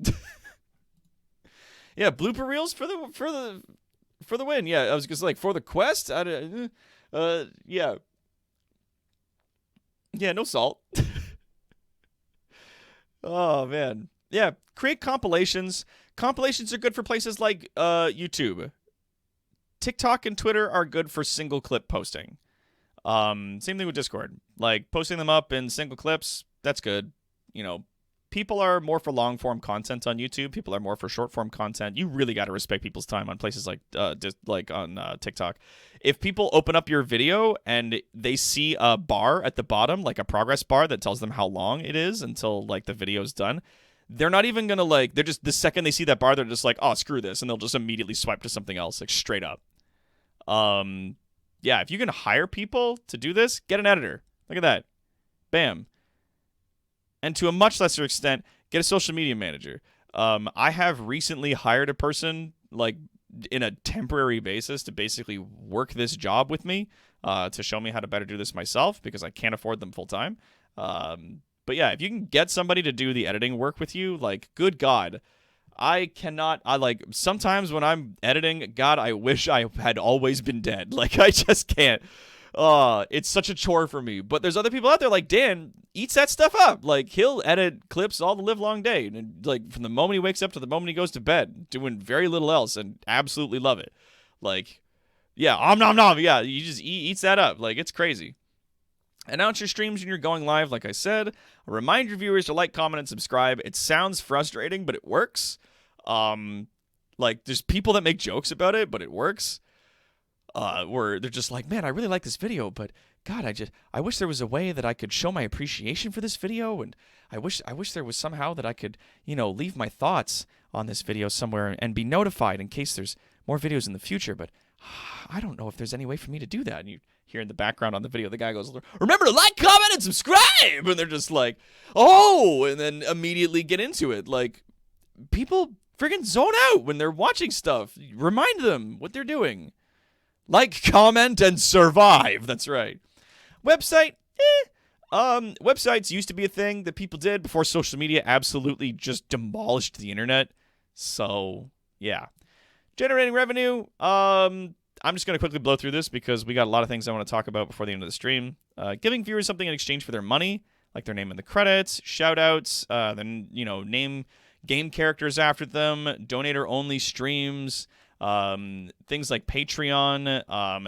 Yeah, blooper reels for the win. Yeah, I was just like, for the quest. Yeah. Yeah, no salt. Oh man. Yeah, create compilations. Compilations are good for places like YouTube. TikTok and Twitter are good for single clip posting. Same thing with Discord. Like, posting them up in single clips, that's good. You know, people are more for long form content on YouTube. People are more for short form content. You really got to respect people's time on places like on TikTok. If people open up your video and they see a bar at the bottom, like a progress bar that tells them how long it is until like the video's done, they're not even gonna like. They're just, the second they see that bar, they're just like, oh, screw this, and they'll just immediately swipe to something else, like straight up. Yeah, if you can hire people to do this, get an editor. Look at that. Bam. And to a much lesser extent, get a social media manager. I have recently hired a person, like, in a temporary basis to basically work this job with me, to show me how to better do this myself, because I can't afford them full time. But yeah, if you can get somebody to do the editing work with you, like, good God. I like, sometimes when I'm editing, God, I wish I had always been dead. Like, I just can't. It's such a chore for me. But there's other people out there like Dan eats that stuff up. Like, he'll edit clips all the live long day, and like from the moment he wakes up to the moment he goes to bed, doing very little else, and absolutely love it. Like, yeah, nom nom. Yeah, he just eats that up. Like, it's crazy. Announce your streams when you're going live, like I said. Remind your viewers to like, comment, and subscribe. It sounds frustrating, but it works. Like, there's people that make jokes about it, but it works. Where they're just like, man, I really like this video, but God, I wish there was a way that I could show my appreciation for this video, and I wish there was somehow that I could, leave my thoughts on this video somewhere and be notified in case there's more videos in the future, but I don't know if there's any way for me to do that. And you hear in the background on the video, the guy goes, remember to like, comment, and subscribe, and they're just like, oh, and then immediately get into it. Like, people friggin' zone out when they're watching stuff. Remind them what they're doing. Like, comment, and survive. That's right. Website, websites used to be a thing that people did before social media absolutely just demolished the internet. So, yeah. Generating revenue. I'm just going to quickly blow through this because we got a lot of things I want to talk about before the end of the stream. Giving viewers something in exchange for their money, like their name in the credits, shout-outs, then, name game characters after them, donator-only streams, things like Patreon,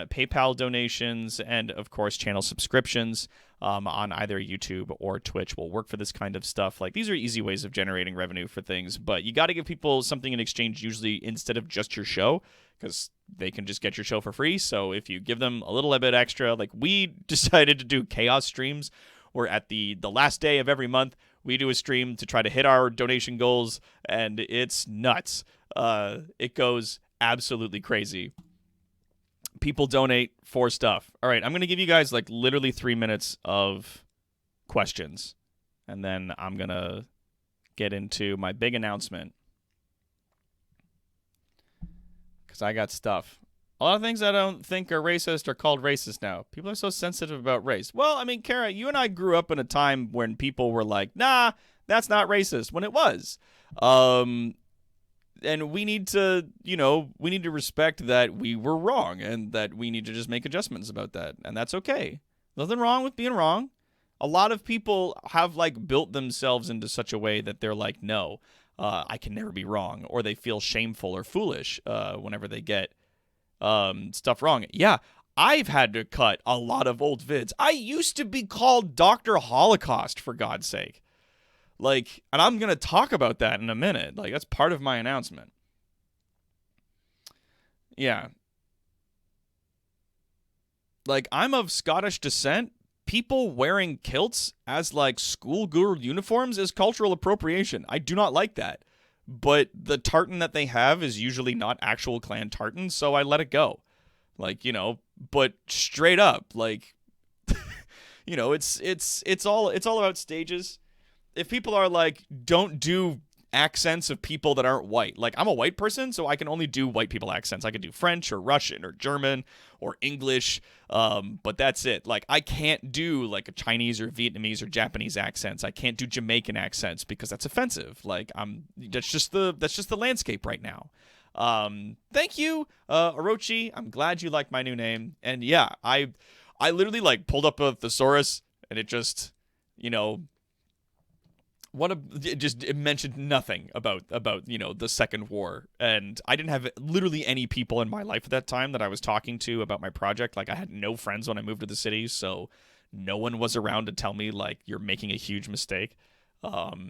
PayPal donations, and of course channel subscriptions on either YouTube or Twitch will work for this kind of stuff. Like, these are easy ways of generating revenue for things, but you got to give people something in exchange, usually instead of just your show, because they can just get your show for free. So if you give them a little bit extra, like we decided to do chaos streams, where at the last day of every month we do a stream to try to hit our donation goals, and it's nuts. It goes absolutely crazy. People donate for stuff. All right, I'm going to give you guys like literally 3 minutes of questions, and then I'm going to get into my big announcement, because I got stuff. A lot of things I don't think are racist are called racist now. People are so sensitive about race. Well, I mean, Kara, you and I grew up in a time when people were like, nah, that's not racist, when it was. And we need to, respect that we were wrong, and that we need to just make adjustments about that. And that's okay. Nothing wrong with being wrong. A lot of people have like built themselves into such a way that they're like, no, I can never be wrong. Or they feel shameful or foolish whenever they get stuff wrong. Yeah, I've had to cut a lot of old vids. I used to be called Dr. Holocaust, for God's sake. Like, and I'm going to talk about that in a minute. Like, that's part of my announcement. Yeah. Like, I'm of Scottish descent. People wearing kilts as, like, schoolgirl uniforms is cultural appropriation. I do not like that. But the tartan that they have is usually not actual clan tartan, so I let it go. Like, but straight up, like, it's all about stages. if people are like, don't do accents of people that aren't white. Like, I'm a white person, so I can only do white people accents. I can do French or Russian or German or English, but that's it. Like, I can't do like a Chinese or Vietnamese or Japanese accents. I can't do Jamaican accents because that's offensive. Like, that's just the landscape right now. Thank you, Orochi. I'm glad you like my new name. And yeah, I literally like pulled up a thesaurus and it just, you know, it mentioned nothing about the Second War, and I didn't have literally any people in my life at that time that I was talking to about my project. Like, I had no friends when I moved to the city, so no one was around to tell me like, you're making a huge mistake. What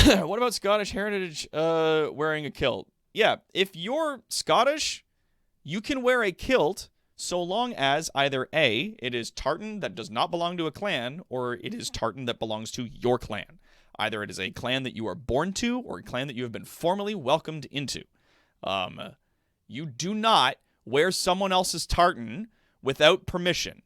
about Scottish heritage wearing a kilt? Yeah, if you're Scottish, you can wear a kilt so long as either A, it is tartan that does not belong to a clan, or it is tartan that belongs to your clan. Either it is a clan that you are born to, or a clan that you have been formally welcomed into. You do not wear someone else's tartan without permission.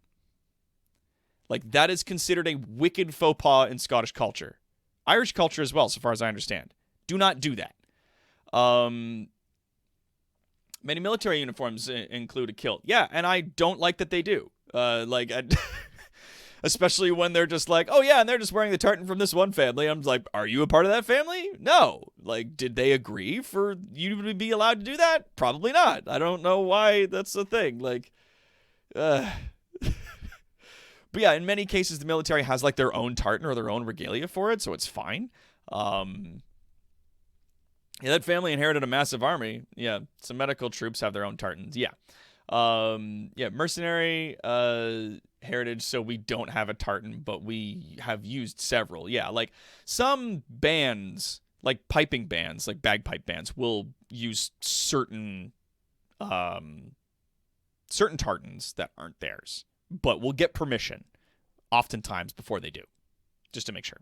Like, that is considered a wicked faux pas in Scottish culture. Irish culture as well, so far as I understand. Do not do that. Many military uniforms include a kilt. Yeah, and I don't like that they do. Especially when they're just like, oh yeah, and they're just wearing the tartan from this one family. I'm like, are you a part of that family? No. Like, did they agree for you to be allowed to do that? Probably not. I don't know why that's a thing. Like, but yeah, in many cases, the military has like their own tartan or their own regalia for it, so it's fine. Yeah, that family inherited a massive army. Yeah, some medical troops have their own tartans. Yeah. Yeah, mercenary heritage, so we don't have a tartan, but we have used several. Yeah, like some bands, like piping bands, like bagpipe bands, will use certain tartans that aren't theirs, but will get permission oftentimes before they do, just to make sure.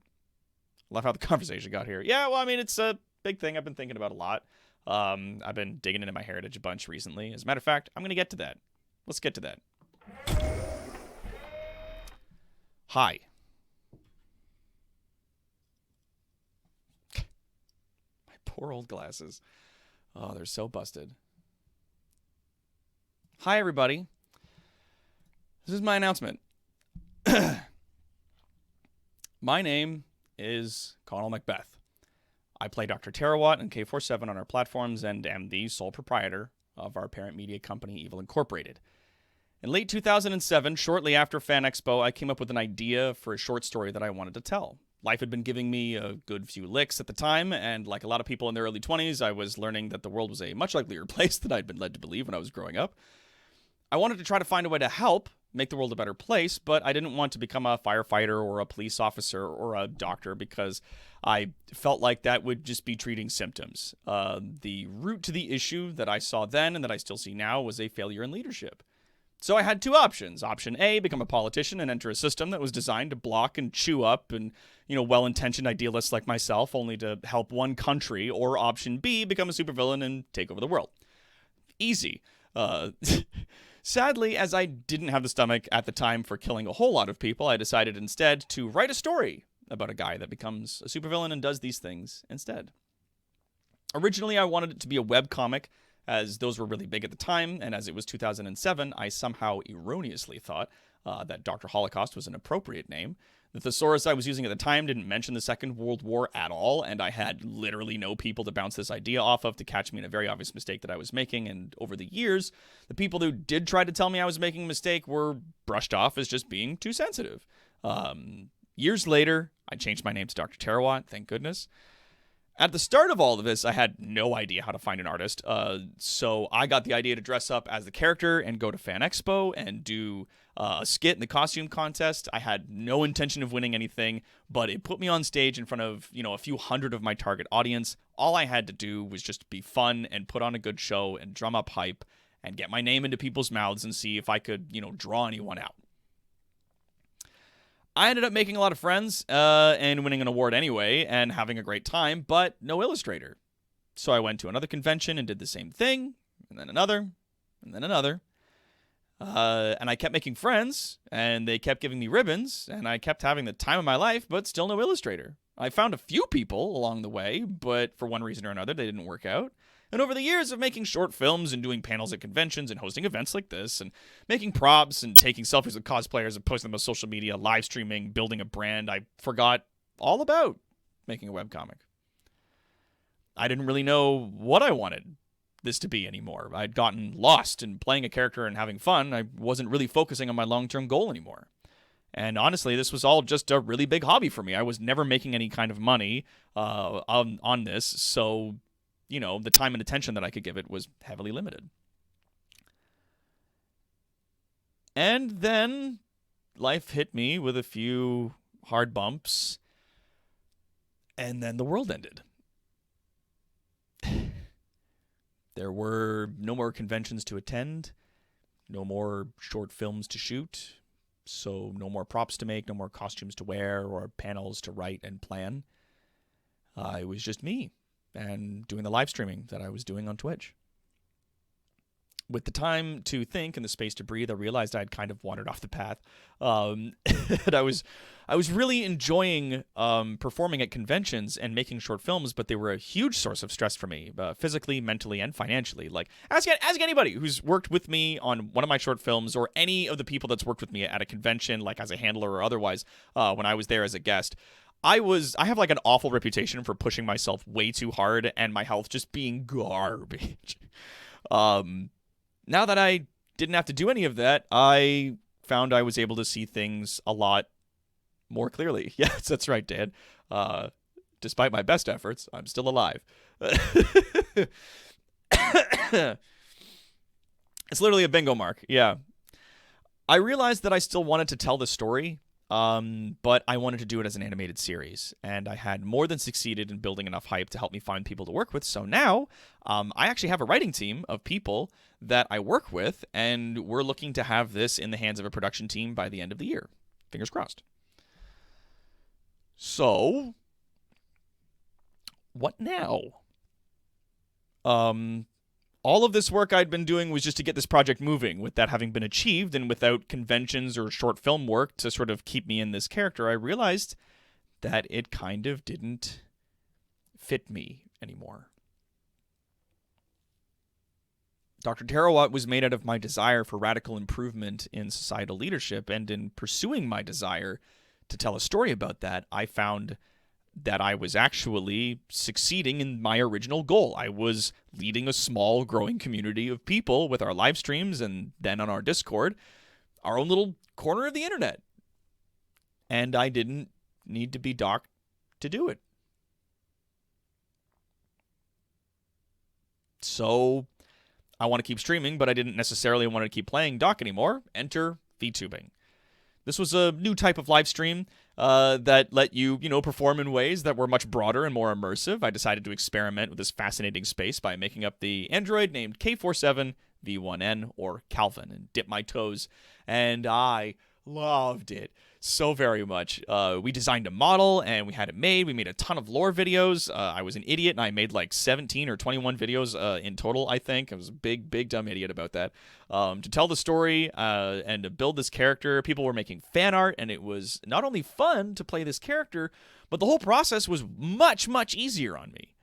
Love how the conversation got here. Yeah, well, I mean, it's a big thing I've been thinking about a lot. I've been digging into my heritage a bunch recently. As a matter of fact, I'm going to get to that. Let's get to that. Hi. My poor old glasses. Oh, they're so busted. Hi, everybody. This is my announcement. My name is Connell Macbeth. I play Doctor Terawatt and K47 on our platforms and am the sole proprietor of our parent media company, Evil Incorporated. In late 2007, shortly after Fan Expo, I came up with an idea for a short story that I wanted to tell. Life had been giving me a good few licks at the time, and like a lot of people in their early 20s, I was learning that the world was a much likelier place than I'd been led to believe when I was growing up. I wanted to try to find a way to help make the world a better place, but I didn't want to become a firefighter or a police officer or a doctor because I felt like that would just be treating symptoms. The root to the issue that I saw then and that I still see now was a failure in leadership. So I had two options. Option A, become a politician and enter a system that was designed to block and chew up and, well-intentioned idealists like myself only to help one country. Or option B, become a supervillain and take over the world. Easy. Sadly, as I didn't have the stomach at the time for killing a whole lot of people, I decided instead to write a story about a guy that becomes a supervillain and does these things instead. Originally, I wanted it to be a webcomic, as those were really big at the time, and as it was 2007, I somehow erroneously thought that Dr. Holocaust was an appropriate name. The thesaurus I was using at the time didn't mention the Second World War at all, and I had literally no people to bounce this idea off of to catch me in a very obvious mistake that I was making, and over the years, the people who did try to tell me I was making a mistake were brushed off as just being too sensitive. Years later, I changed my name to Doctor Terawatt, thank goodness. At the start of all of this, I had no idea how to find an artist, so I got the idea to dress up as the character and go to Fan Expo and do a skit in the costume contest. I had no intention of winning anything, but it put me on stage in front of, a few hundred of my target audience. All I had to do was just be fun and put on a good show and drum up hype and get my name into people's mouths and see if I could, draw anyone out. I ended up making a lot of friends and winning an award anyway and having a great time, but no illustrator. So I went to another convention and did the same thing, and then another, and then another. And I kept making friends, and they kept giving me ribbons, and I kept having the time of my life, but still no illustrator. I found a few people along the way, but for one reason or another, they didn't work out. And over the years of making short films and doing panels at conventions and hosting events like this and making props and taking selfies with cosplayers and posting them on social media, live streaming, building a brand, I forgot all about making a webcomic. I didn't really know what I wanted this to be anymore. I'd gotten lost in playing a character and having fun. I wasn't really focusing on my long-term goal anymore. And honestly, this was all just a really big hobby for me. I was never making any kind of money on this, so the time and attention that I could give it was heavily limited. And then life hit me with a few hard bumps, and then the world ended. There were no more conventions to attend, no more short films to shoot, so no more props to make, no more costumes to wear, or panels to write and plan. It was just me and doing the live streaming that I was doing on Twitch. With the time to think and the space to breathe, I realized I had kind of wandered off the path. And I was really enjoying performing at conventions and making short films, but they were a huge source of stress for me, physically, mentally, and financially. Like, ask anybody who's worked with me on one of my short films, or any of the people that's worked with me at a convention, like as a handler or otherwise, when I was there as a guest. I have like an awful reputation for pushing myself way too hard and my health just being garbage. Now that I didn't have to do any of that, I found I was able to see things a lot more clearly. Yes, that's right, Dad. Despite my best efforts, I'm still alive. It's literally a bingo mark. Yeah. I realized that I still wanted to tell the story, but I wanted to do it as an animated series, and I had more than succeeded in building enough hype to help me find people to work with. So now, I actually have a writing team of people that I work with, and we're looking to have this in the hands of a production team by the end of the year. Fingers crossed. So, what now? All of this work I'd been doing was just to get this project moving. With that having been achieved, and without conventions or short film work to sort of keep me in this character, I realized that it kind of didn't fit me anymore. Dr. Terawatt was made out of my desire for radical improvement in societal leadership, and in pursuing my desire to tell a story about that, I found that I was actually succeeding in my original goal. I was leading a small, growing community of people with our live streams, and then on our Discord, our own little corner of the internet. And I didn't need to be Doc to do it. So I want to keep streaming, but I didn't necessarily want to keep playing Doc anymore. Enter Vtubing. This was a new type of live stream that let you, perform in ways that were much broader and more immersive. I decided to experiment with this fascinating space by making up the android named K47V1N, or Calvin, and dip my toes, and I loved it so very much. We designed a model, and we had it made. We made a ton of lore videos. I was an idiot, and I made like 17 or 21 videos in total, I think. I was a big, dumb idiot about that. To tell the story and to build this character, people were making fan art, and it was not only fun to play this character, but the whole process was much, much easier on me.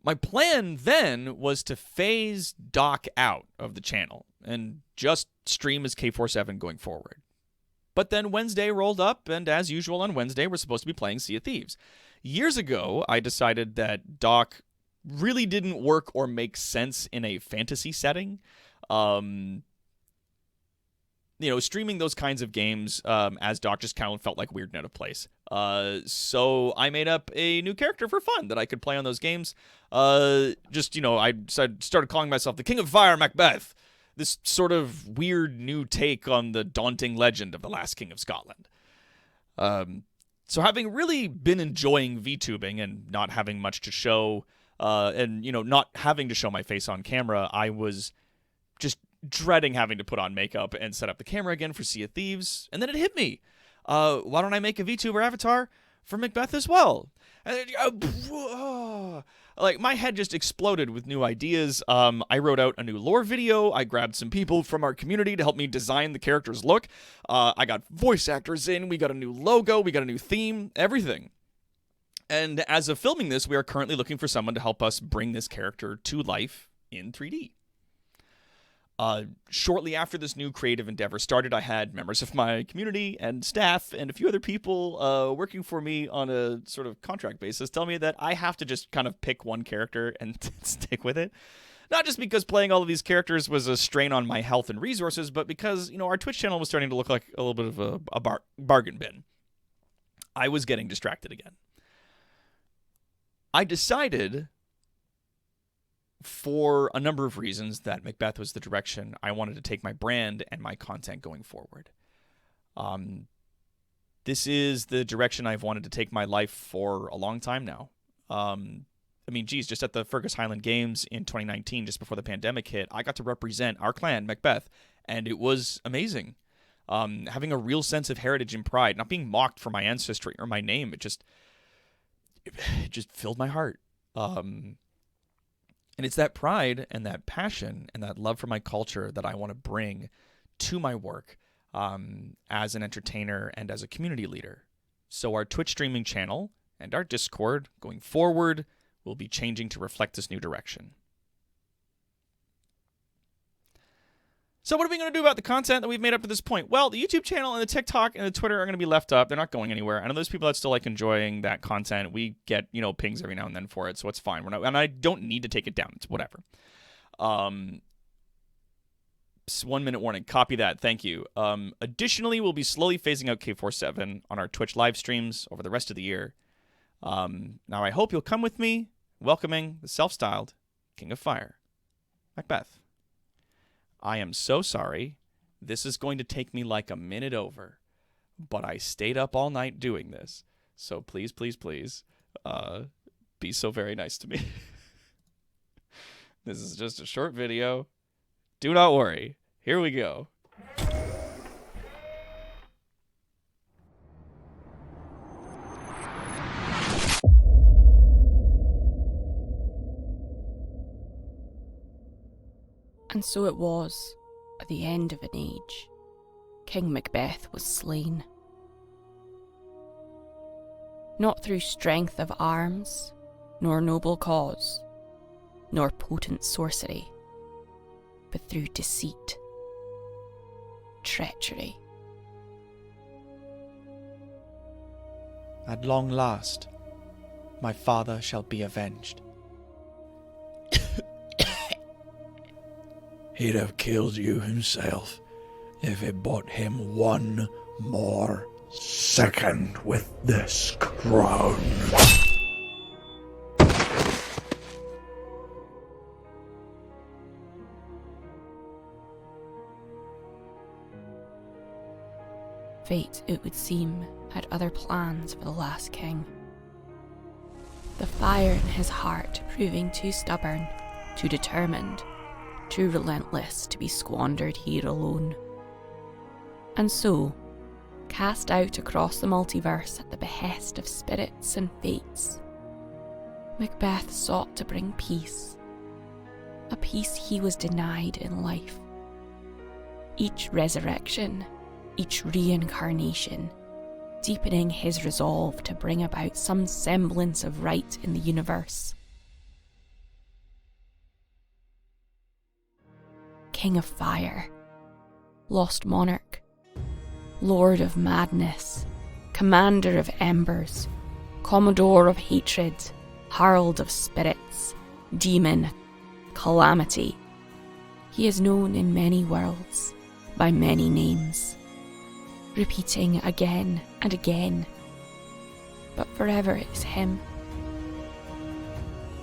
My plan then was to phase Doc out of the channel and just stream as K47 going forward. But then Wednesday rolled up, and as usual on Wednesday, we're supposed to be playing Sea of Thieves. Years ago, I decided that Doc really didn't work or make sense in a fantasy setting. Streaming those kinds of games as Doc just kind of felt like weird and out of place. So I made up a new character for fun that I could play on those games. I started calling myself the King of Fire, Macbeth. This sort of weird new take on the daunting legend of the last King of Scotland. So having really been enjoying VTubing and not having much to show, not having to show my face on camera, I was just dreading having to put on makeup and set up the camera again for Sea of Thieves. And then it hit me. Why don't I make a VTuber avatar for Macbeth as well? And Like, my head just exploded with new ideas. I wrote out a new lore video. I grabbed some people from our community to help me design the character's look. I got voice actors in. We got a new logo. We got a new theme. Everything. And as of filming this, we are currently looking for someone to help us bring this character to life in 3D. Shortly after this new creative endeavor started, I had members of my community and staff and a few other people working for me on a sort of contract basis tell me that I have to just kind of pick one character and stick with it. Not just because playing all of these characters was a strain on my health and resources, but because, our Twitch channel was starting to look like a little bit of a bargain bin. I was getting distracted again. I decided, for a number of reasons, that Macbeth was the direction I wanted to take my brand and my content going forward. This is the direction I've wanted to take my life for a long time now. Just at the Fergus Highland Games in 2019, just before the pandemic hit, I got to represent our clan, Macbeth, and it was amazing. Having a real sense of heritage and pride, not being mocked for my ancestry or my name, it just filled my heart. And it's that pride and that passion and that love for my culture that I want to bring to my work as an entertainer and as a community leader. So our Twitch streaming channel and our Discord going forward will be changing to reflect this new direction. So what are we going to do about the content that we've made up to this point? Well, the YouTube channel and the TikTok and the Twitter are going to be left up. They're not going anywhere. I know there's people that still like enjoying that content. We get, pings every now and then for it, so it's fine. And I don't need to take it down. It's whatever. 1 minute warning. Copy that. Thank you. Additionally, we'll be slowly phasing out K47 on our Twitch live streams over the rest of the year. Now, I hope you'll come with me, welcoming the self-styled King of Fire, Macbeth. I am so sorry. This is going to take me like a minute over, but I stayed up all night doing this. So please, please, please, be so very nice to me. This is just a short video. Do not worry. Here we go. And so it was, at the end of an age, King Macbeth was slain. Not through strength of arms, nor noble cause, nor potent sorcery, but through deceit, treachery. At long last, my father shall be avenged. He'd have killed you himself if it bought him one more second with this crown. Fate, it would seem, had other plans for the last king. The fire in his heart proving too stubborn, too determined, too relentless to be squandered here alone. And so, cast out across the multiverse at the behest of spirits and fates, Macbeth sought to bring peace, a peace he was denied in life. Each resurrection, each reincarnation, deepening his resolve to bring about some semblance of right in the universe. King of Fire, Lost Monarch, Lord of Madness, Commander of Embers, Commodore of Hatred, Herald of Spirits, Demon, Calamity. He is known in many worlds, by many names, repeating again and again, but forever it is him.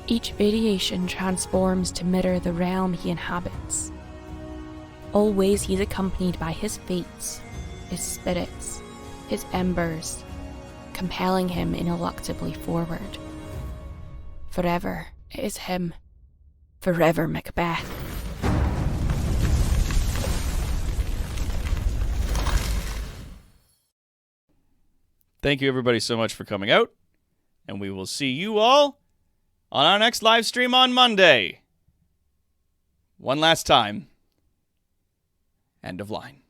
Each variation transforms to mirror the realm he inhabits. Always he's accompanied by his fates, his spirits, his embers, compelling him ineluctably forward. Forever it is him. Forever Macbeth. Thank you everybody so much for coming out, and we will see you all on our next live stream on Monday. One last time. End of line.